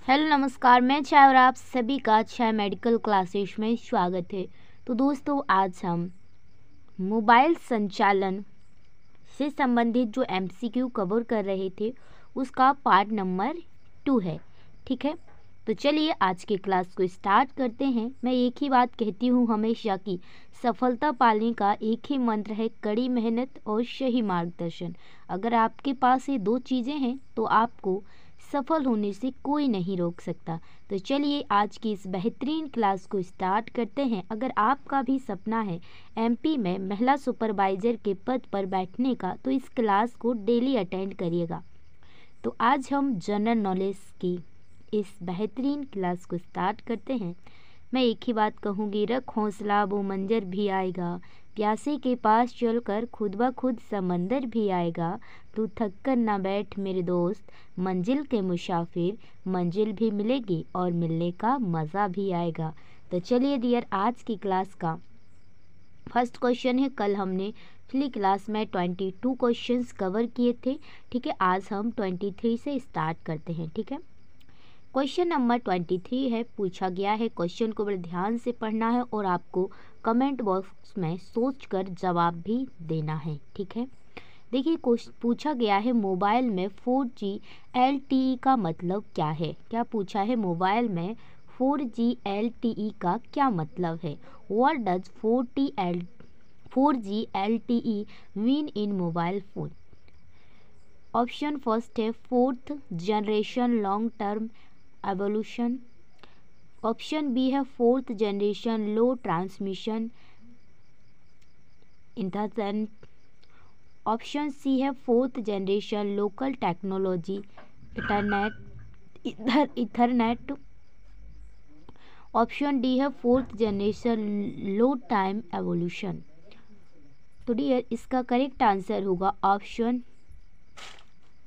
Hello नमस्कार, मैं छाया और आप सभी का छाया मेडिकल क्लासेस में स्वागत है। तो दोस्तों, आज हम मोबाइल संचालन से संबंधित जो एमसीक्यू कवर कर रहे थे उसका पार्ट नंबर 2 है। ठीक है, तो चलिए आज की क्लास को स्टार्ट करते हैं। मैं एक ही बात कहती हूँ हमेशा कि सफलता पाने का एक ही मंत्र है, कड़ी मेहनत और सही मार्गदर्शन। अगर आपके पास ये दो चीज़ें हैं तो आपको सफल होने से कोई नहीं रोक सकता। तो चलिए आज की इस बेहतरीन क्लास को स्टार्ट करते हैं। अगर आपका भी सपना है एमपी में महिला सुपरवाइज़र के पद पर बैठने का तो इस क्लास को डेली अटेंड करिएगा। तो आज हम जनरल नॉलेज की इस बेहतरीन क्लास को स्टार्ट करते हैं। मैं एक ही बात कहूँगी, रख हौसला वो मंजर भी आएगा, प्यासे के पास चलकर खुद ब खुद समंदर भी आएगा। तू थक कर ना बैठ मेरे दोस्त, मंजिल के मुसाफिर, मंजिल भी मिलेगी और मिलने का मज़ा भी आएगा। तो चलिए डियर, आज की क्लास का फर्स्ट क्वेश्चन है। कल हमने पिछली क्लास में 22 क्वेश्चंस कवर किए थे। ठीक है, आज हम 23 से स्टार्ट करते हैं। ठीक है, क्वेश्चन नंबर 23 है, पूछा गया है। क्वेश्चन को बड़े ध्यान से पढ़ना है और आपको कमेंट बॉक्स में सोचकर जवाब भी देना है। ठीक है, देखिए पूछा गया है मोबाइल में 4G LTE का मतलब क्या है। क्या पूछा है, मोबाइल में 4G LTE का क्या मतलब है। What does 4G LTE mean in mobile phone. Option first है fourth generation long term evolution. Option B है fourth generation low transmission internet. Option C है fourth generation local technology ethernet. Option D है fourth generation low time evolution. तो dear, इसका correct answer होगा option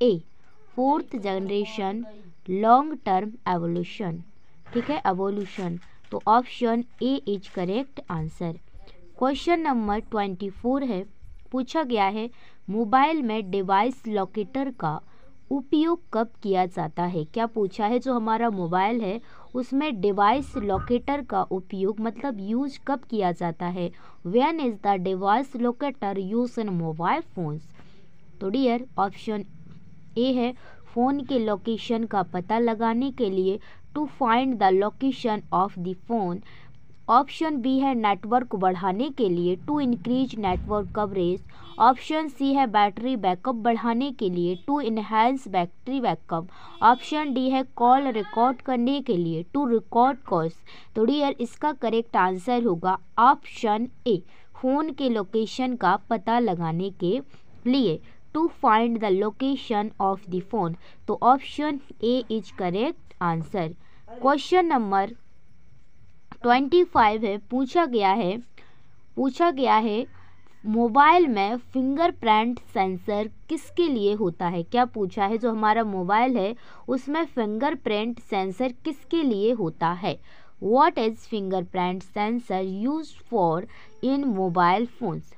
A, fourth generation long term evolution. ठीक है, evolution. तो option A is correct answer. Question number 24 है, पूछा गया है मोबाइल में डिवाइस लोकेटर का उपयोग कब किया जाता है। क्या पूछा है, जो हमारा मोबाइल है उसमें डिवाइस लोकेटर का उपयोग मतलब यूज कब किया जाता है। When is the device locator use in mobile phones. तो डियर, ऑप्शन ए है फ़ोन के लोकेशन का पता लगाने के लिए, to find the location of the phone. Option B है नेटवर्क बढ़ाने के लिए, to increase network coverage. Option C है बैटरी बैकअप बढ़ाने के लिए, to enhance battery backup. Option D है कॉल रिकॉर्ड करने के लिए, टू रिकॉर्ड कॉल्स। तो डियर, इसका करेक्ट आंसर होगा ऑप्शन ए, फ़ोन के लोकेशन का पता लगाने के लिए, to find the location of the phone. तो option A is correct answer. Question number 25 है, पूछा गया है मोबाइल में फिंगरप्रिंट सेंसर किसके लिए होता है। क्या पूछा है, जो हमारा मोबाइल है उसमें फिंगरप्रिंट सेंसर किसके लिए होता है। What is fingerprint sensor used for in mobile phones.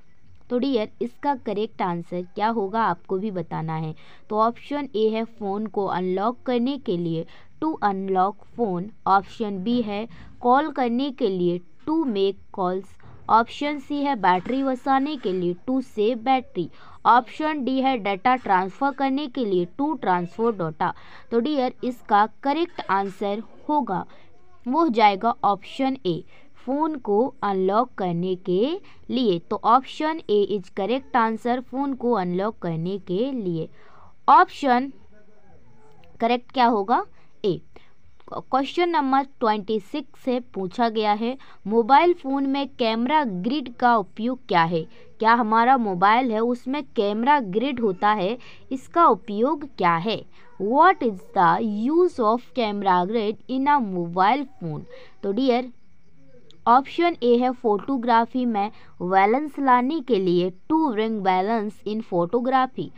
तो डियर, इसका करेक्ट आंसर क्या होगा आपको भी बताना है। तो ऑप्शन ए है फ़ोन को अनलॉक करने के लिए, to unlock phone. Option B है कॉल करने के लिए, to make calls. Option C है बैटरी बचाने के लिए, to save battery. Option D है डाटा ट्रांसफ़र करने के लिए, टू ट्रांसफर डाटा। तो डियर, इसका करेक्ट आंसर होगा, वो हो जाएगा ऑप्शन ए, फ़ोन को अनलॉक करने के लिए। तो option A is correct answer, phone को अनलॉक करने के लिए। ऑप्शन करेक्ट क्या होगा, ए। क्वेश्चन नंबर 26 से पूछा गया है मोबाइल फ़ोन में कैमरा ग्रिड का उपयोग क्या है। क्या हमारा मोबाइल है उसमें कैमरा ग्रिड होता है, इसका उपयोग क्या है। What is the use of camera grid in a mobile phone. तो डियर, ऑप्शन ए है फोटोग्राफी में बैलेंस लाने के लिए, to bring balance in photography.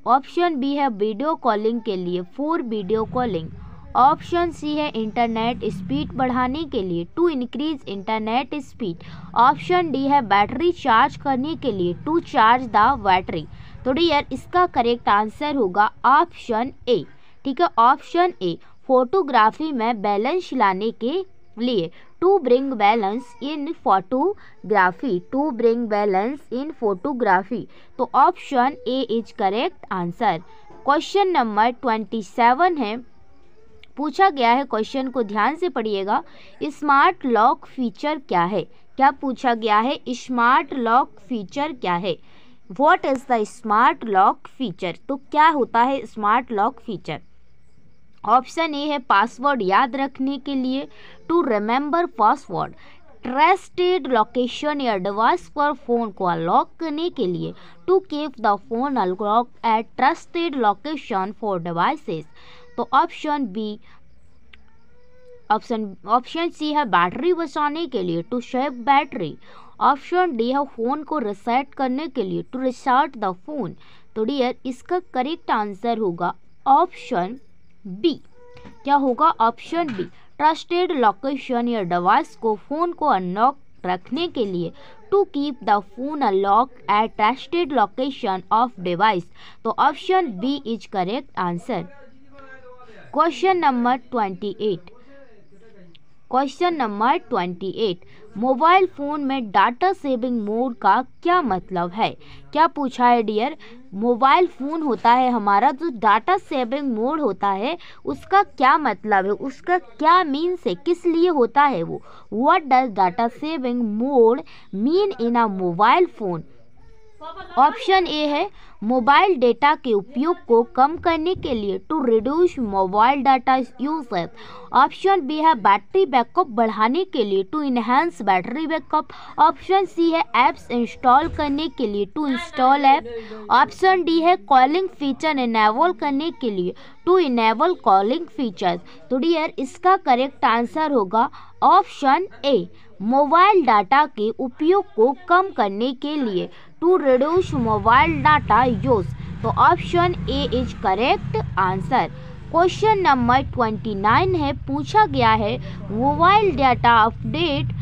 Option B है वीडियो कॉलिंग के लिए, for video calling. Option C है इंटरनेट स्पीड बढ़ाने के लिए, to increase internet speed. Option D है बैटरी चार्ज करने के लिए, टू चार्ज द बैटरी। तो डियर, इसका करेक्ट आंसर होगा ऑप्शन ए। ठीक है, ऑप्शन ए, फोटोग्राफी में बैलेंस लाने के लिए। To bring balance in photography, to bring balance in photography. तो option A is correct answer. Question number 27 है, पूछा गया है, क्वेश्चन को ध्यान से पढ़िएगा। स्मार्ट लॉक फीचर क्या है? क्या पूछा गया है? स्मार्ट लॉक फीचर क्या है? What is the smart lock feature? तो क्या होता है smart lock feature? Option A है पासवर्ड याद रखने के लिए, to remember password, trusted location या डिवाइस पर फोन को अनलॉक करने के लिए, to keep the phone unlock at trusted location for devices. तो ऑप्शन बी, ऑप्शन सी है बैटरी बचाने के लिए, to save battery. Option D है फोन को रीसेट करने के लिए, टू रीसेट द फोन। तो डियर इसका करेक्ट आंसर होगा ऑप्शन बी। क्या होगा? ऑप्शन बी, ट्रस्टेड लोकेशन या डिवाइस को फोन को अनलॉक रखने के लिए, to keep the phone unlock at trusted location of device. तो option B is correct answer. Question number 28, question number 28, mobile phone में डाटा सेविंग मोड का क्या मतलब है? क्या पूछा है डियर? मोबाइल फ़ोन होता है हमारा, जो डाटा सेविंग मोड होता है उसका क्या मतलब है, उसका क्या मीन्स है, किस लिए होता है वो? What does data saving mode mean in a mobile phone? Option A है मोबाइल डेटा के उपयोग को कम करने के लिए, to reduce mobile data usage. Option B है बैटरी बैकअप बढ़ाने के लिए, to enhance battery backup. Option C है ऐप्स इंस्टॉल करने के लिए, to install app. Option D है कॉलिंग फीचर इनेबल करने के लिए, टू इनेबल कॉलिंग फीचर्स। तो डियर इसका करेक्ट आंसर होगा ऑप्शन ए, मोबाइल डाटा के उपयोग को कम करने के लिए, to reduce mobile data use. तो option A is correct answer. Question number 29 है, पूछा गया है मोबाइल डाटा अपडेट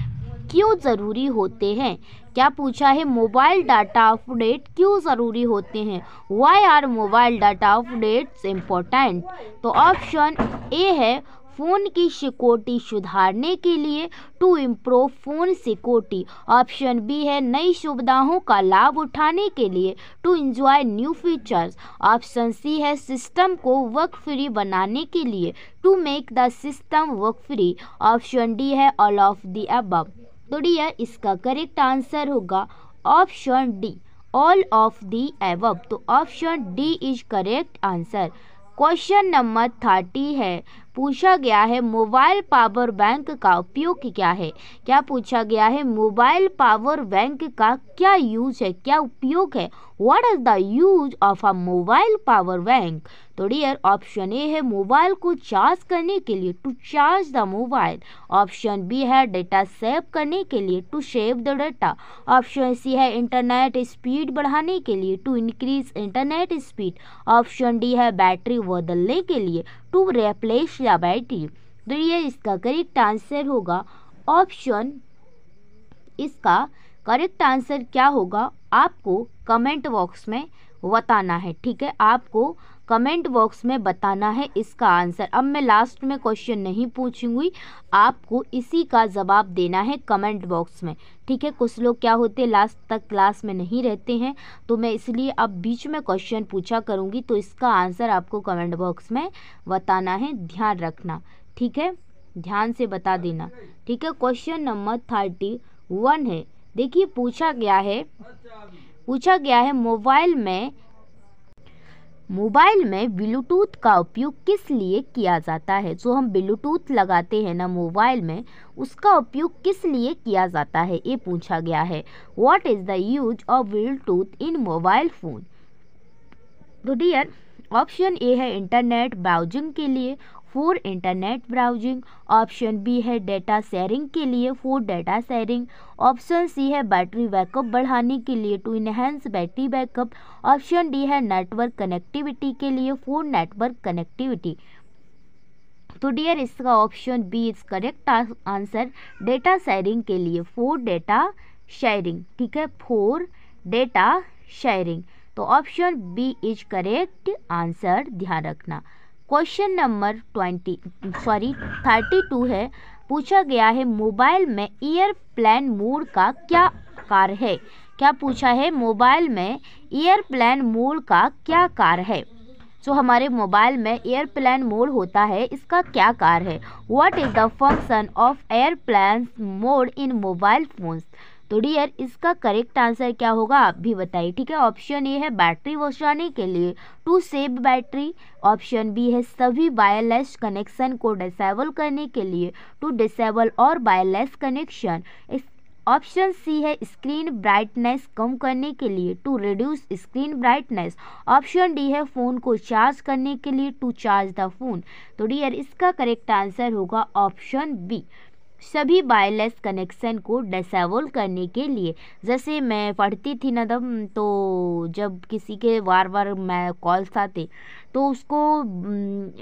क्यों ज़रूरी होते हैं? क्या पूछा है? मोबाइल डाटा अपडेट क्यों ज़रूरी होते हैं? Why are mobile data updates important? तो ऑप्शन ए है फ़ोन की सिक्योरिटी सुधारने के लिए, to improve phone security. Option B है नई सुविधाओं का लाभ उठाने के लिए, to enjoy new features. Option C है सिस्टम को वर्क फ्री बनाने के लिए, to make the system work free. Option D है ऑल ऑफ द अबव। तो डियर इसका करेक्ट आंसर होगा option D, all of the above. तो option D is correct answer. Question number 30 है, पूछा गया है मोबाइल पावर बैंक का उपयोग क्या है? क्या पूछा गया है? मोबाइल पावर बैंक का क्या यूज है, क्या उपयोग है? What is the use of a mobile power bank? तो डियर ऑप्शन ए है मोबाइल को चार्ज करने के लिए, to charge the mobile. Option B है डेटा सेव करने के लिए, to save the data. Option C है इंटरनेट स्पीड बढ़ाने के लिए, to increase internet speed. Option D है बैटरी बदलने के लिए, टू रिप्लेस द बैटरी। तो ये इसका करेक्ट आंसर होगा ऑप्शन, इसका करेक्ट आंसर क्या होगा आपको कमेंट बॉक्स में बताना है, ठीक है? आपको कमेंट बॉक्स में बताना है इसका आंसर। अब मैं लास्ट में क्वेश्चन नहीं पूछूंगी, आपको इसी का जवाब देना है कमेंट बॉक्स में, ठीक है? कुछ लोग क्या होते हैं लास्ट तक क्लास में नहीं रहते हैं, तो मैं इसलिए अब बीच में क्वेश्चन पूछा करूंगी, तो इसका आंसर आपको कमेंट बॉक्स में बताना है, ध्यान रखना, ठीक है? ध्यान से बता देना, ठीक है? क्वेश्चन नंबर 31 है, देखिए पूछा गया है मोबाइल में ब्लूटूथ का उपयोग किस लिए किया जाता है? जो हम ब्लूटूथ लगाते हैं ना मोबाइल में, उसका उपयोग किस लिए किया जाता है, ये पूछा गया है। What is the use of Bluetooth in mobile phone? तो डियर ऑप्शन ए है इंटरनेट ब्राउजिंग के लिए, for internet browsing. Option B है डेटा शेयरिंग के लिए, for data sharing. Option C है बैटरी बैकअप बढ़ाने के लिए, to enhance battery backup. Option D है नेटवर्क कनेक्टिविटी के लिए, फॉर नेटवर्क कनेक्टिविटी। तो डियर इसका option B is correct answer, data sharing के लिए, फॉर डेटा शेयरिंग, ठीक है? For data sharing. तो option B is correct answer, ध्यान रखना। क्वेश्चन नंबर 32 है, पूछा गया है मोबाइल में एयरप्लेन मोड का क्या कार्य है। क्या पूछा है, मोबाइल में एयरप्लेन मोड का क्या कार्य है। जो हमारे मोबाइल में एयरप्लेन मोड होता है, इसका क्या कार्य है। What is the function of airplane mode in mobile phones. तो डियर इसका करेक्ट आंसर क्या होगा आप भी बताइए, ठीक है। ऑप्शन ए है बैटरी बचाने के लिए, to save battery. Option B है सभी वायरलेस कनेक्शन को डिसेबल करने के लिए, to disable all wireless connection. Option C है स्क्रीन ब्राइटनेस कम करने के लिए, to reduce screen brightness. Option D है फ़ोन को चार्ज करने के लिए, टू चार्ज द फोन। तो डियर इसका करेक्ट आंसर होगा ऑप्शन बी, सभी वायरलेस कनेक्शन को डिसेबल करने के लिए। जैसे मैं पढ़ती थी ना तब, तो जब किसी के बार बार मैं कॉल्स आते तो उसको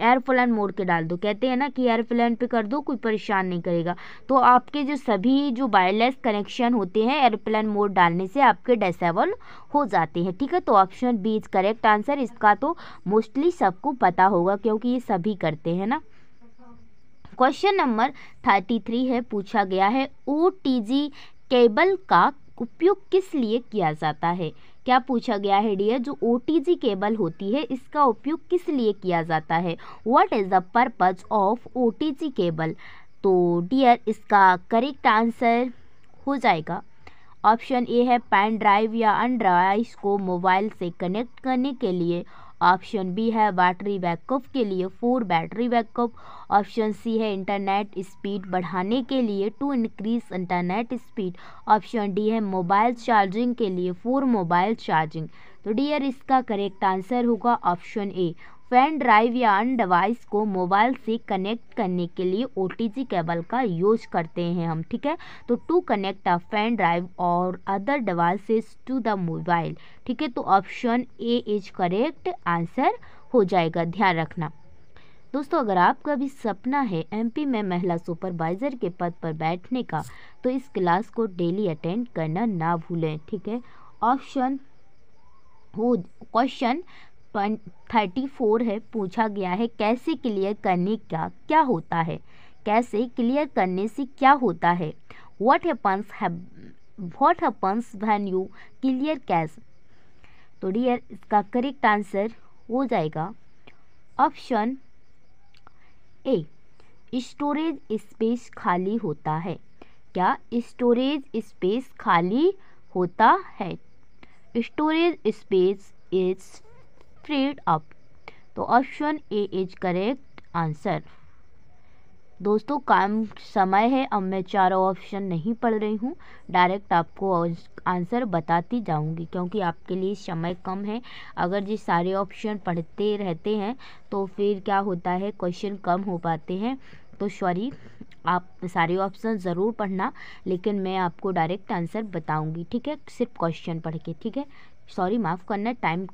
एयरप्लेन मोड के डाल दो, कहते हैं ना कि एयरप्लेन पे कर दो, कोई परेशान नहीं करेगा। तो आपके जो सभी जो वायरलेस कनेक्शन होते हैं एयरप्लेन मोड डालने से आपके डिसेबल हो जाते हैं, ठीक है। तो option B is correct answer. इसका तो मोस्टली सबको पता होगा क्योंकि ये सभी करते हैं ना। क्वेश्चन नंबर 33 है, पूछा गया है OTG केबल का उपयोग किस लिए किया जाता है। क्या पूछा गया है डियर, जो OTG केबल होती है इसका उपयोग किस लिए किया जाता है। What is the purpose of OTG cable. तो डियर इसका करेक्ट आंसर हो जाएगा ऑप्शन ए है पेन ड्राइव या अनड्राइव को मोबाइल से कनेक्ट करने के लिए। ऑप्शन बी है बैटरी बैकअप के लिए, 4 बैटरी बैकअप। ऑप्शन सी है इंटरनेट स्पीड बढ़ाने के लिए, to increase internet speed. Option D है मोबाइल चार्जिंग के लिए, 4 मोबाइल चार्जिंग। तो डियर इसका करेक्ट आंसर होगा ऑप्शन ए, पेन ड्राइव या अन्य डिवाइस को मोबाइल से कनेक्ट करने के लिए OTG केबल का यूज करते हैं हम, ठीक है। तो to connect a pen drive और other devices to the mobile, ठीक है। तो option A is correct answer हो जाएगा, ध्यान रखना। दोस्तों अगर आपका भी सपना है MP में महिला सुपरवाइज़र के पद पर बैठने का, तो इस क्लास को डेली अटेंड करना ना भूलें, ठीक है। ऑप्शन हो क्वेश्चन 34 है, पूछा गया है कैसे क्लियर करने का क्या होता है। कैसे क्लियर करने से क्या होता है। What happens when you clear cash. तो डियर इसका करेक्ट आंसर हो जाएगा ऑप्शन ए, स्टोरेज स्पेस खाली होता है। क्या स्टोरेज स्पेस खाली होता है। Storage space is freed up. तो option A is correct answer. दोस्तों काम समय है, अब मैं चारों ऑप्शन नहीं पढ़ रही हूँ, डायरेक्ट आपको आंसर बताती जाऊँगी क्योंकि आपके लिए समय कम है। अगर ये सारे ऑप्शन पढ़ते रहते हैं तो फिर क्या होता है, क्वेश्चन कम हो पाते हैं। तो सॉरी, आप सारे ऑप्शन ज़रूर पढ़ना, लेकिन मैं आपको डायरेक्ट आंसर बताऊँगी, ठीक है, सिर्फ क्वेश्चन पढ़ के, ठीक है। सॉरी माफ़ करना, टाइम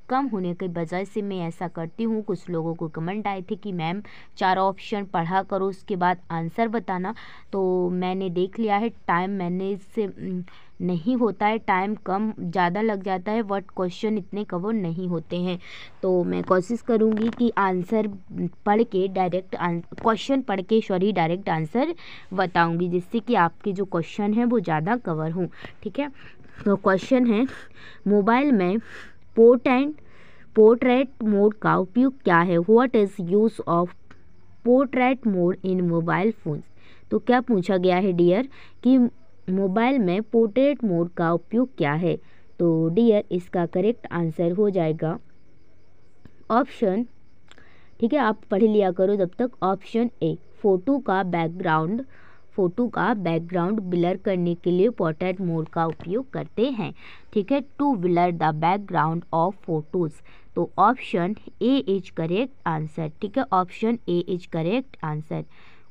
कम होने की वजह से मैं ऐसा करती हूँ। कुछ लोगों को कमेंट आए थे कि मैम 4 ऑप्शन पढ़ा करो उसके बाद आंसर बताना, तो मैंने देख लिया है टाइम मैनेज से नहीं होता है, टाइम कम ज़्यादा लग जाता है, बट क्वेश्चन इतने कवर नहीं होते हैं। तो मैं कोशिश करूँगी कि आंसर पढ़ के डायरेक्ट क्वेश्चन पढ़ के डायरेक्ट आंसर बताऊँगी, जिससे कि आपके जो क्वेश्चन हैं वो ज़्यादा कवर हों, ठीक है। तो क्वेश्चन है मोबाइल में पोर्ट्रेट मोड का उपयोग क्या है। What is use of portrait mode in mobile phones. तो क्या पूछा गया है डियर कि मोबाइल में पोर्ट्रेट मोड का उपयोग क्या है। तो डियर इसका करेक्ट आंसर हो जाएगा ऑप्शन, ठीक है, आप पढ़ लिया करो जब तक। ऑप्शन ए, फोटो का बैकग्राउंड ब्लर करने के लिए पोर्ट्रेट मोड का उपयोग करते हैं, ठीक है, to blur the background of photos. तो option A is correct answer, ठीक है, option A is correct answer.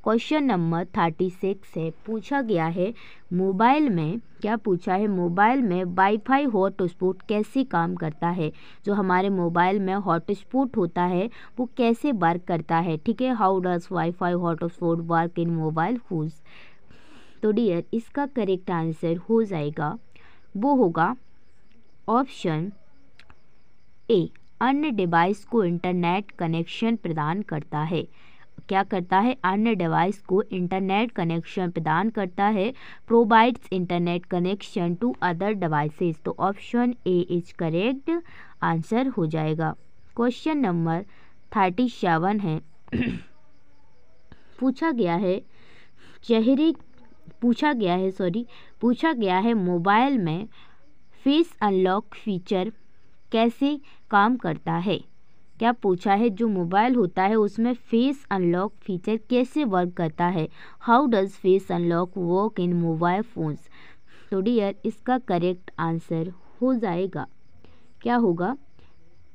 Question number 36 है, पूछा गया है मोबाइल में, क्या पूछा है, मोबाइल में वाईफाई हॉटस्पॉट कैसे काम करता है। जो हमारे मोबाइल में हॉटस्पॉट होता है वो कैसे वर्क करता है, ठीक है, how does wifi hotspot work in mobile phones. तो डियर इसका करेक्ट आंसर हो जाएगा, वो होगा ऑप्शन ए, अन्य डिवाइस को इंटरनेट कनेक्शन प्रदान करता है। क्या करता है? अन्य डिवाइस को इंटरनेट कनेक्शन प्रदान करता है। Provides internet connection to other devices. तो option A is correct answer हो जाएगा। क्वेश्चन नंबर 37 है। पूछा गया है मोबाइल में फेस अनलॉक फीचर कैसे काम करता है। क्या पूछा है? जो मोबाइल होता है उसमें फेस अनलॉक फीचर कैसे वर्क करता है। How does face unlock work in mobile phones. तो डियर इसका करेक्ट आंसर हो जाएगा, क्या होगा?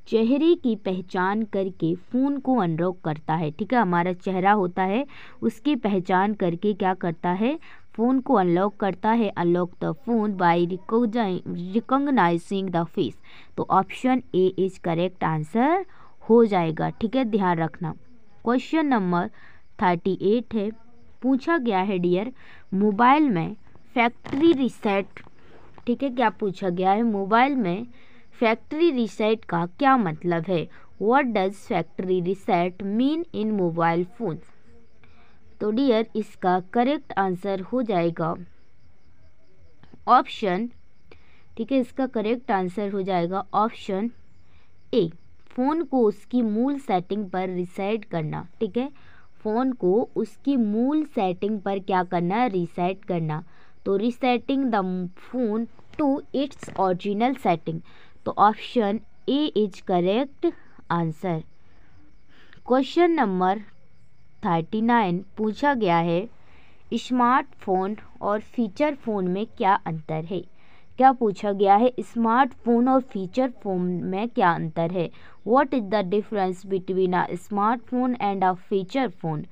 चेहरे की पहचान करके फ़ोन को अनलॉक करता है। ठीक है, हमारा चेहरा होता है उसकी पहचान करके क्या करता है? फ़ोन को अनलॉक करता है। Unlock the phone by recognising the face. तो option A is correct answer हो जाएगा। ठीक है, ध्यान रखना। क्वेश्चन नंबर 38 है। पूछा गया है डियर मोबाइल में फैक्ट्री रीसेट। ठीक है, क्या पूछा गया है? मोबाइल में फैक्ट्री रीसेट का क्या मतलब है। What does factory reset mean in mobile phones. तो डियर इसका करेक्ट आंसर हो जाएगा ऑप्शन, ठीक है, इसका करेक्ट आंसर हो जाएगा ऑप्शन ए, फ़ोन को उसकी मूल सेटिंग पर रीसेट करना। ठीक है, फ़ोन को उसकी मूल सेटिंग पर क्या करना? रीसेट करना। तो resetting the phone to its original setting. तो option A is correct answer. Question number 39 पूछा गया है स्मार्टफोन और फीचर फ़ोन में क्या अंतर है। क्या पूछा गया है? स्मार्टफोन और फीचर फ़ोन में क्या अंतर है। What is the difference between a smartphone and a feature phone.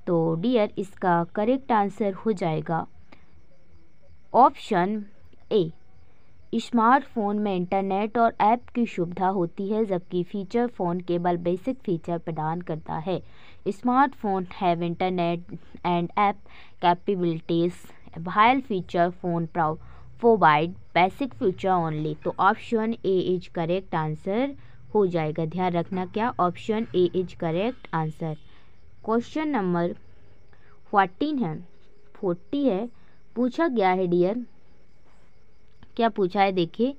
तो डियर इसका करेक्ट आंसर हो जाएगा ऑप्शन ए, स्मार्टफोन में इंटरनेट और ऐप की सुविधा होती है जबकि फीचर फ़ोन केवल बेसिक फीचर प्रदान करता है। Smartphone have internet and app capabilities while feature phone provide basic feature only. तो option A is correct answer हो जाएगा। ध्यान रखना, क्या option A is correct answer. Question number 40 है। पूछा गया है डियर, क्या पूछा है देखिए,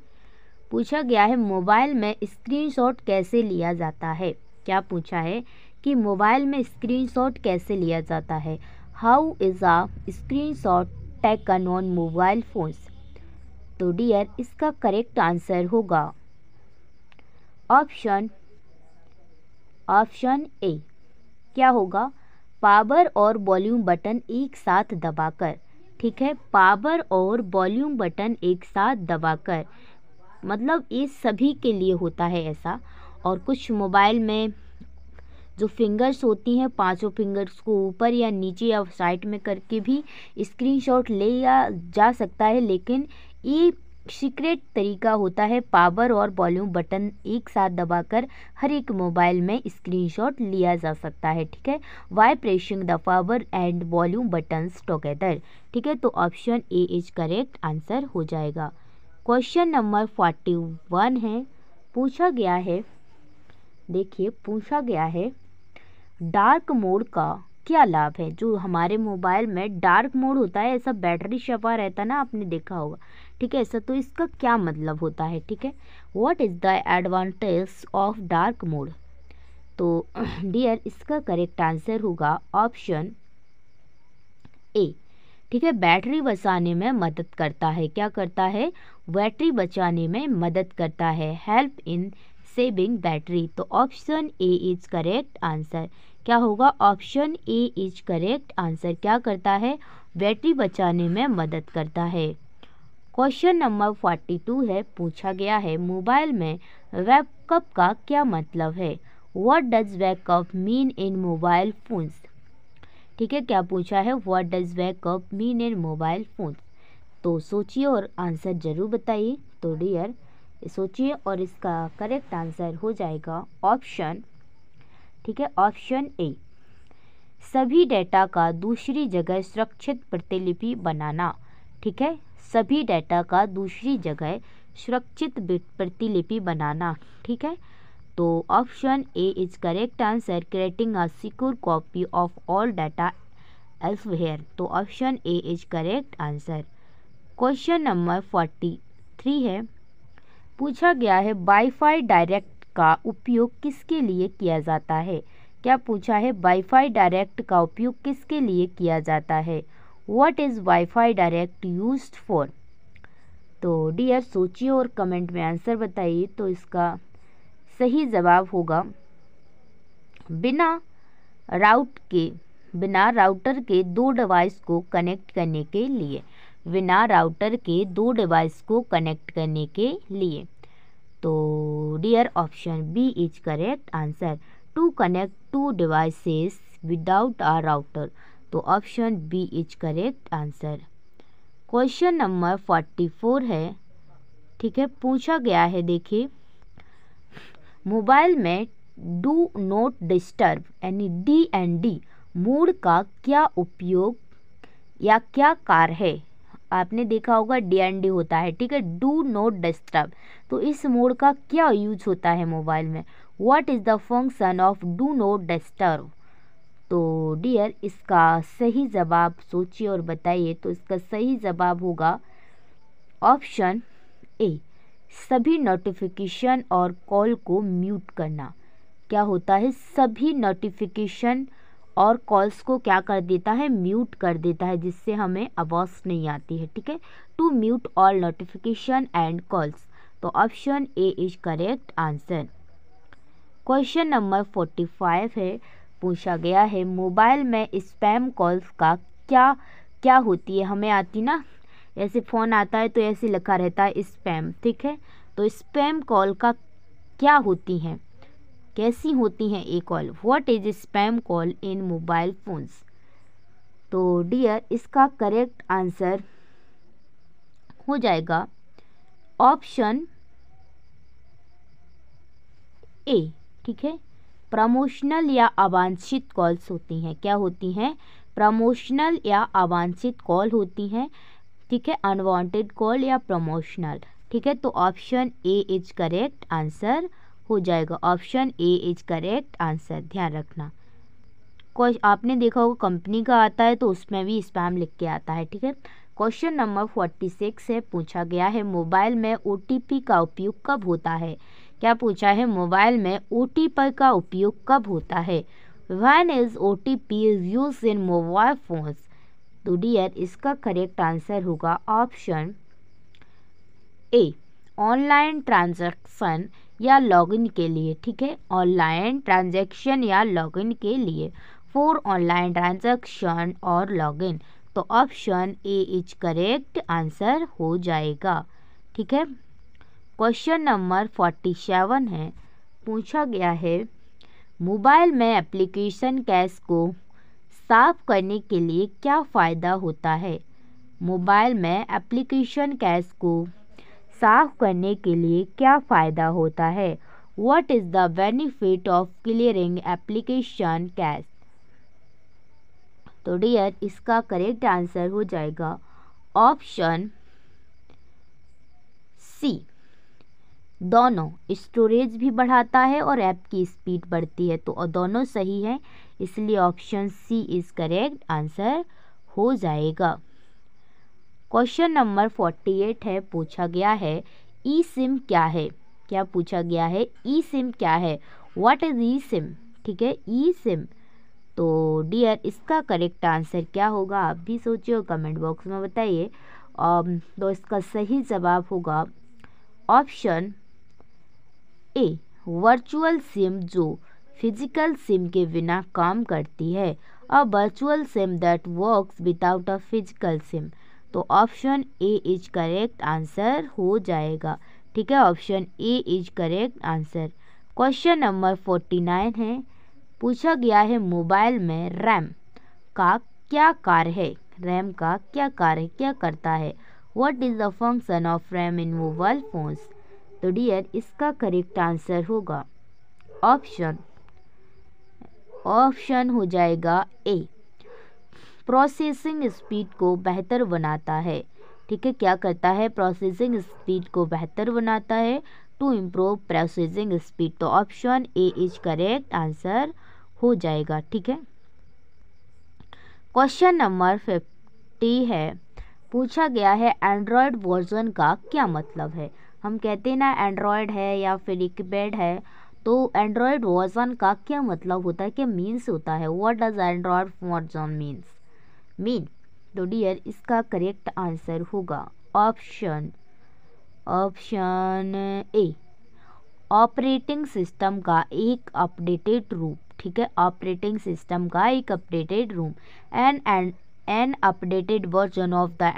पूछा गया है मोबाइल में स्क्रीनशॉट कैसे लिया जाता है। क्या पूछा है कि मोबाइल में स्क्रीनशॉट कैसे लिया जाता है। How is a screenshot taken on mobile phones. तो डियर इसका करेक्ट आंसर होगा ऑप्शन ए, क्या होगा? पावर और वॉल्यूम बटन एक साथ दबाकर। ठीक है, पावर और वॉल्यूम बटन एक साथ दबाकर, मतलब ये सभी के लिए होता है ऐसा। और कुछ मोबाइल में जो फिंगर्स होती हैं, पांचों फिंगर्स को ऊपर या नीचे या साइड में करके भी स्क्रीनशॉट लिया जा सकता है, लेकिन ये सीक्रेट तरीका होता है पावर और वॉल्यूम बटन एक साथ दबाकर हर एक मोबाइल में स्क्रीनशॉट लिया जा सकता है। ठीक है, by pressing the power and volume buttons together. ठीक है, तो option A is correct answer हो जाएगा। क्वेश्चन नंबर 41 है। पूछा गया है, देखिए पूछा गया है डार्क मोड का क्या लाभ है। जो हमारे मोबाइल में डार्क मोड होता है, ऐसा बैटरी छपा रहता है ना, आपने देखा होगा। ठीक है, ऐसा, तो इसका क्या मतलब होता है। ठीक है, what is the advantage of dark mode. तो डियर इसका करेक्ट आंसर होगा ऑप्शन ए। ठीक है, बैटरी बचाने में मदद करता है। क्या करता है? बैटरी बचाने में मदद करता है, हेल्प इन सेविंग बैटरी। तो option A is correct answer, क्या होगा? Option A is correct answer. क्या करता है? बैटरी बचाने में मदद करता है। क्वेश्चन नंबर 42 है। पूछा गया है मोबाइल में बैकअप का क्या मतलब है। What does backup mean in mobile phones. ठीक है, क्या पूछा है? What does backup mean in mobile phones. तो सोचिए और आंसर जरूर बताइए। तो डियर सोचिए और इसका करेक्ट आंसर हो जाएगा ऑप्शन, ठीक है, ऑप्शन ए, सभी डेटा का दूसरी जगह सुरक्षित प्रतिलिपि बनाना। ठीक है, सभी डेटा का दूसरी जगह सुरक्षित प्रतिलिपि बनाना। ठीक है, तो option A is correct answer, creating a secure copy of all data elsewhere. तो option A is correct answer. Question number 43 है, पूछा गया है वाईफाई डायरेक्ट का उपयोग किसके लिए किया जाता है। क्या पूछा है, वाईफाई डायरेक्ट का उपयोग किसके लिए किया जाता है। What is wifi direct used for. तो डियर सोचिए और कमेंट में आंसर बताइए। तो इसका सही जवाब होगा बिना राउटर के दो डिवाइस को कनेक्ट करने के लिए। बिना राउटर के दो डिवाइस को कनेक्ट करने के लिए। तो dear option B is correct answer, two connect two devices without a router. तो option B is correct answer. Question नंबर 44 है, ठीक है, पूछा गया है, देखिए, मोबाइल में डू नॉट डिस्टर्ब यानी DND मोड का क्या उपयोग या क्या कार्य है। आपने देखा होगा DND होता है, ठीक है, डू नॉट डिस्टर्ब। तो इस मोड का क्या यूज होता है मोबाइल में। What is the function of do not disturb. तो डियर इसका सही जवाब सोचिए और बताइए। तो इसका सही जवाब होगा ऑप्शन ए, सभी नोटिफिकेशन और कॉल को म्यूट करना। क्या होता है, सभी नोटिफिकेशन और कॉल्स को क्या कर देता है, म्यूट कर देता है, जिससे हमें आवाज़ नहीं आती है। ठीक है, to mute all notification and calls. तो option A is correct answer. Question number 45 है, पूछा गया है मोबाइल में स्पैम कॉल्स का क्या क्या होती है। हमें आती ना, ऐसे फ़ोन आता है तो ऐसे लिखा रहता है स्पैम। ठीक है, तो स्पैम कॉल का क्या होती हैं, कैसी होती हैं ये call. What is spam call in mobile phones. तो डियर इसका करेक्ट आंसर हो जाएगा ऑप्शन ए। ठीक है, प्रमोशनल या अवांछित कॉल्स होती हैं। क्या होती हैं, प्रमोशनल या अवांछित कॉल होती हैं। ठीक है, अनवांटेड कॉल या प्रमोशनल। ठीक है, तो option A is correct answer हो जाएगा। Option A is correct answer, ध्यान रखना। कोई आपने देखा होगा कंपनी का आता है तो उसमें भी स्पैम लिख के आता है। ठीक है, क्वेश्चन नंबर 46 है, पूछा गया है मोबाइल में OTP का उपयोग कब होता है। क्या पूछा है, मोबाइल में OTP का उपयोग कब होता है। When is OTP is used in mobile phones. तो डियर इसका करेक्ट आंसर होगा ऑप्शन ए, ऑनलाइन ट्रांजैक्शन या लॉगिन के लिए। ठीक है, ऑनलाइन ट्रांजैक्शन या लॉगिन के लिए, फॉर ऑनलाइन ट्रांजैक्शन और लॉगिन। तो option A is correct answer हो जाएगा। ठीक है, क्वेश्चन नंबर 47 है, पूछा गया है मोबाइल में एप्लीकेशन कैश को साफ करने के लिए क्या फ़ायदा होता है। मोबाइल में एप्लीकेशन कैश को साफ करने के लिए क्या फ़ायदा होता है। What is the benefit of clearing application cash. तो डियर इसका करेक्ट आंसर हो जाएगा ऑप्शन सी, दोनों, स्टोरेज भी बढ़ाता है और ऐप की स्पीड बढ़ती है। तो दोनों सही है, इसलिए option C is correct answer हो जाएगा। क्वेश्चन नंबर 48 है, पूछा गया है ई सिम क्या है। क्या पूछा गया है, ई सिम क्या है। What is E SIM. ठीक है, ई सिम। तो डियर इसका करेक्ट आंसर क्या होगा, आप भी सोचिए और कमेंट बॉक्स में बताइए। तो इसका सही जवाब होगा ऑप्शन ए, वर्चुअल सिम, जो फिजिकल सिम के बिना काम करती है। A virtual SIM that works without a physical SIM. तो option A is correct answer हो जाएगा। ठीक है, option A is correct answer. Question number 49 है, पूछा गया है मोबाइल में रैम का क्या कार्य है। रैम का क्या कार्य, क्या करता है। What is the function of RAM in mobile phones. तो डियर इसका करेक्ट आंसर होगा ऑप्शन हो जाएगा ए, प्रोसेसिंग स्पीड को बेहतर बनाता है। ठीक है, क्या करता है, प्रोसेसिंग स्पीड को बेहतर बनाता है, टू इम्प्रूव प्रोसेसिंग स्पीड। तो option A is correct answer हो जाएगा। ठीक है, क्वेश्चन नंबर 50 है, पूछा गया है एंड्रॉयड वर्जन का क्या मतलब है। हम कहते हैं ना एंड्रॉयड है या फिर कीपैड है, तो एंड्रॉयड वर्जन का क्या मतलब होता है, क्या मीन्स होता है, what does Android version mean. तो डियर इसका करेक्ट आंसर होगा ऑप्शन ए, ऑपरेटिंग सिस्टम का एक अपडेटेड रूप। ठीक है, ऑपरेटिंग सिस्टम का एक अपडेटेड रूप, an updated version of the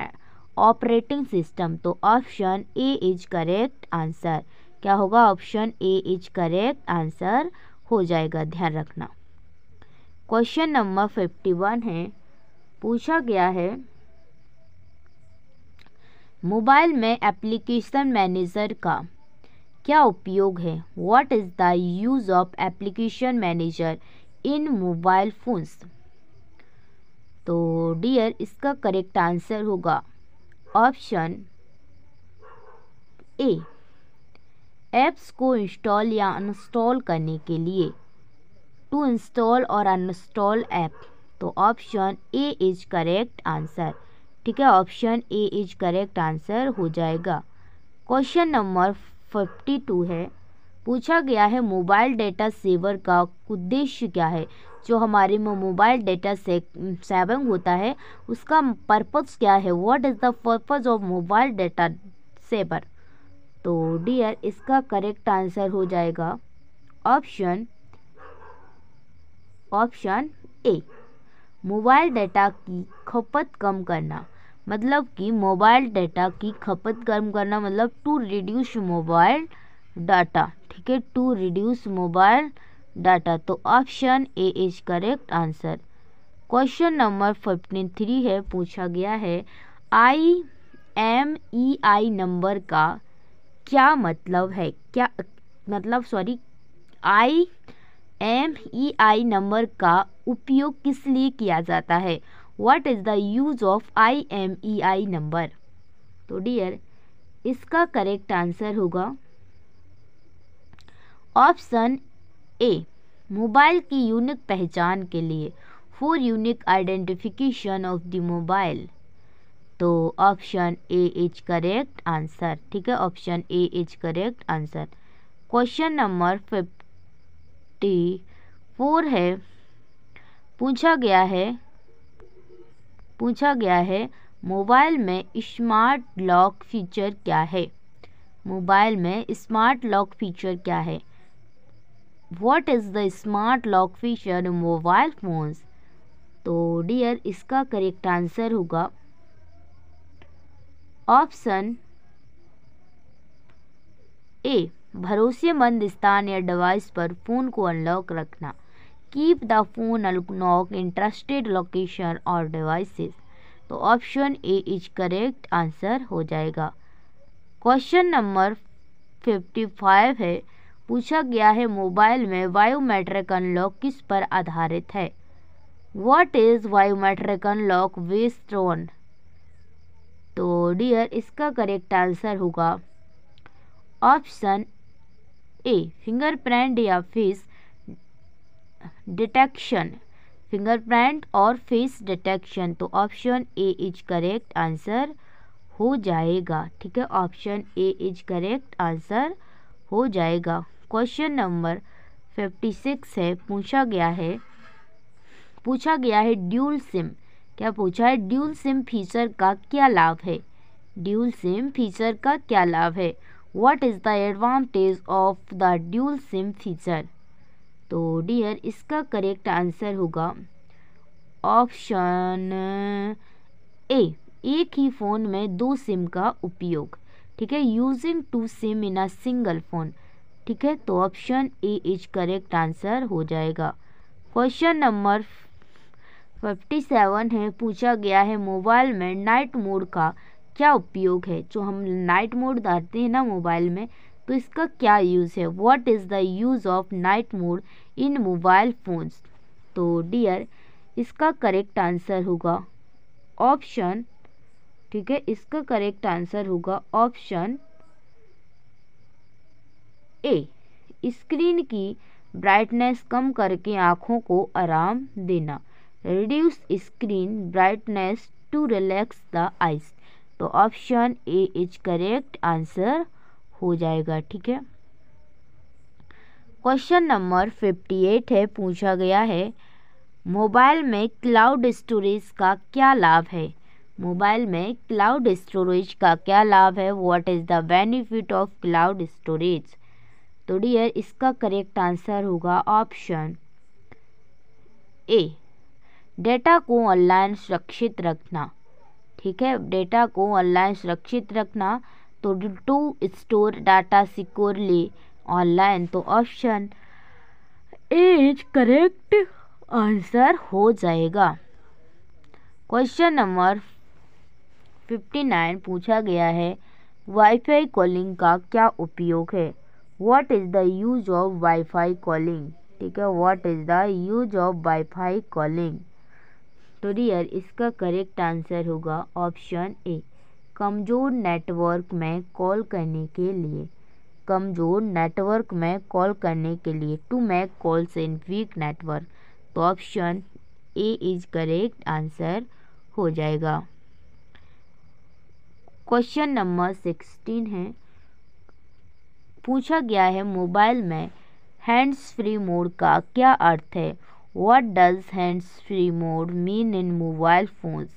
operating system. तो option A is correct answer, क्या होगा, option A is correct answer हो जाएगा, ध्यान रखना। क्वेश्चन नंबर 51 है, पूछा गया है मोबाइल में एप्लीकेशन मैनेजर का क्या उपयोग है, what is the use of application manager in mobile phones. तो डियर इसका करेक्ट आंसर होगा ऑप्शन ए, ऐप्स को इंस्टॉल या अनइंस्टॉल करने के लिए, टू इंस्टॉल और अनइंस्टॉल ऐप। तो option A is correct answer. ठीक है, option A is correct answer हो जाएगा। क्वेश्चन नंबर 52 है, पूछा गया है मोबाइल डेटा सेवर का उद्देश्य क्या है। जो हमारे में मोबाइल डेटा सेविंग होता है उसका पर्पस क्या है, what is the purpose of mobile data saver. तो डियर इसका करेक्ट आंसर हो जाएगा ऑप्शन ए, मोबाइल डेटा की खपत कम करना। मतलब कि मोबाइल डेटा की खपत कम करना मतलब टू रिड्यूस मोबाइल डाटा। ठीक है, टू रिड्यूस मोबाइल डाटा। तो option A is correct answer. Question number 53 है, पूछा गया है IMEI नंबर का क्या मतलब है, क्या मतलब IMEI नंबर का उपयोग किस लिए किया जाता है, what is the use of IMEI number. तो डियर इसका करेक्ट आंसर होगा ऑप्शन ए, मोबाइल की यूनिक पहचान के लिए, for unique identification of the mobile. तो option A is correct answer. ठीक है, option A is correct answer. Question number 54 है, पूछा गया है मोबाइल में स्मार्ट लॉक फीचर क्या है। मोबाइल में स्मार्ट लॉक फीचर क्या है, what is the smart lock feature in mobile phones. तो डियर इसका करेक्ट आंसर होगा ऑप्शन ए, भरोसेमंद स्थान या डिवाइस पर फ़ोन को अनलॉक रखना, keep the phone unlock in trusted location और डिवाइसेस। तो option A is correct answer हो जाएगा। क्वेश्चन नंबर 55 है, पूछा गया है मोबाइल में बायोमेट्रिक अनलॉक किस पर आधारित है, what is biometric unlock based on. तो डियर इसका करेक्ट आंसर होगा ऑप्शन ए, फिंगरप्रिंट या फेस डिटेक्शन, फिंगरप्रिंट और फेस डिटेक्शन। तो option A is correct answer हो जाएगा। ठीक है, option A is correct answer हो जाएगा। क्वेश्चन नंबर 56 है, पूछा गया है ड्यूल सिम, क्या पूछा है, ड्यूल सिम फीचर का क्या लाभ है, ड्यूल सिम फीचर का क्या लाभ है, what is the advantage of the dual SIM feature. तो डियर इसका करेक्ट आंसर होगा ऑप्शन ए, एक ही फ़ोन में 2 सिम का उपयोग। ठीक है, using 2 SIM in a single phone. ठीक है, तो option A is correct answer हो जाएगा। क्वेश्चन नंबर 57 है, पूछा गया है मोबाइल में नाइट मोड का क्या उपयोग है। जो हम नाइट मोड डालते हैं ना मोबाइल में, तो इसका क्या यूज़ है, what is the use of night mode in mobile phones. तो डियर इसका करेक्ट आंसर होगा ऑप्शन ठीक है, इसका करेक्ट आंसर होगा ऑप्शन ए, स्क्रीन की ब्राइटनेस कम करके आँखों को आराम देना। Reduce screen brightness to relax the eyes. तो option A is correct answer हो जाएगा। ठीक है, क्वेश्चन नंबर 58 है, पूछा गया है मोबाइल में क्लाउड स्टोरेज का क्या लाभ है। मोबाइल में क्लाउड स्टोरेज का क्या लाभ है, what is the benefit of cloud storage. तो डियर इसका करेक्ट आंसर होगा ऑप्शन ए, डेटा को ऑनलाइन सुरक्षित रखना। ठीक है, डेटा को ऑनलाइन सुरक्षित रखना। तो to store data securely online. तो option A is correct answer हो जाएगा। क्वेश्चन नंबर 59 पूछा गया है वाईफाई कॉलिंग का क्या उपयोग है। What is the use of wifi calling. ठीक है, what is the use of wifi calling. तो डियर इसका करेक्ट आंसर होगा ऑप्शन ए, कमज़ोर नेटवर्क में कॉल करने के लिए। कमज़ोर नेटवर्क में कॉल करने के लिए, to make calls in weak network. तो option A is correct answer हो जाएगा। क्वेश्चन नंबर 16 है, पूछा गया है मोबाइल में हैंड्स फ्री मोड का क्या अर्थ है। What does hands free mode mean in mobile phones.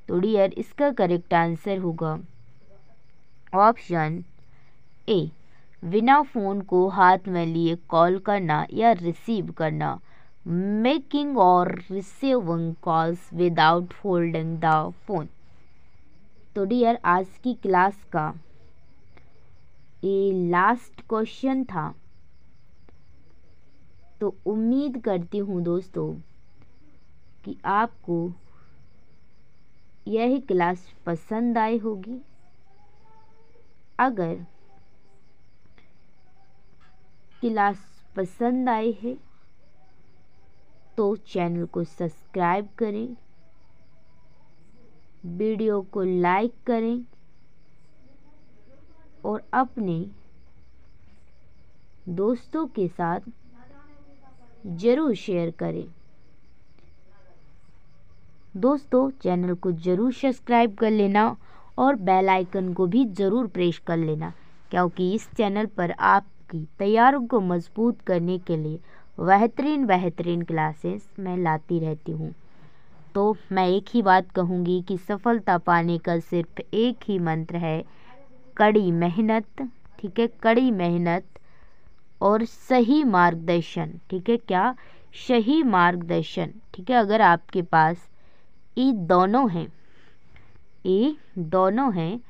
तो डियर इसका करेक्ट आंसर होगा ऑप्शन ए, बिना फ़ोन को हाथ में लिए कॉल करना या रिसीव करना। मेकिंग और receiving calls without holding the phone. तो डियर आज की क्लास का ये लास्ट क्वेश्चन था। तो उम्मीद करती हूँ दोस्तों कि आपको यह क्लास पसंद आई होगी। अगर क्लास पसंद आई है तो चैनल को सब्सक्राइब करें, वीडियो को लाइक करें और अपने दोस्तों के साथ ज़रूर शेयर करें। दोस्तों चैनल को ज़रूर सब्सक्राइब कर लेना और बेल आइकन को भी ज़रूर प्रेस कर लेना, क्योंकि इस चैनल पर आपकी तैयारियों को मजबूत करने के लिए बेहतरीन क्लासेस मैं लाती रहती हूँ। तो मैं एक ही बात कहूँगी कि सफलता पाने का सिर्फ एक ही मंत्र है, कड़ी मेहनत। ठीक है, कड़ी मेहनत और सही मार्गदर्शन। ठीक है, क्या सही मार्गदर्शन। ठीक है, अगर आपके पास ये दोनों हैं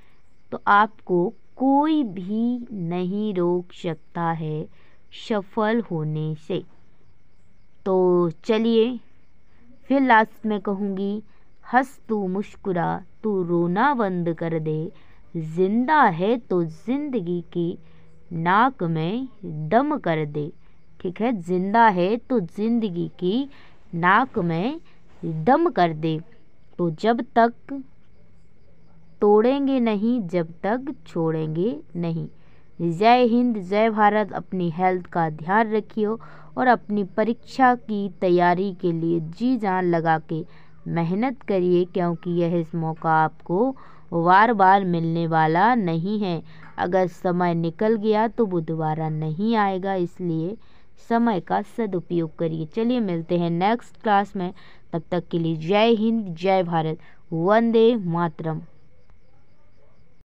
तो आपको कोई भी नहीं रोक सकता है सफल होने से। तो चलिए फिर लास्ट में कहूँगी, हंस तू मुस्कुरा तू रोना बंद कर दे, जिंदा है तो जिंदगी की नाक में दम कर दे। ठीक है, जिंदा है तो जिंदगी की नाक में दम कर दे। तो जब तक तोड़ेंगे नहीं, जब तक छोड़ेंगे नहीं। जय हिंद, जय भारत। अपनी हेल्थ का ध्यान रखियो और अपनी परीक्षा की तैयारी के लिए जी जान लगा के मेहनत करिए, क्योंकि यह मौका आपको बार बार मिलने वाला नहीं है। अगर समय निकल गया तो वो दोबारा नहीं आएगा, इसलिए समय का सदुपयोग करिए। चलिए मिलते हैं नेक्स्ट क्लास में, तब तक के लिए जय हिंद, जय भारत, वंदे मातरम।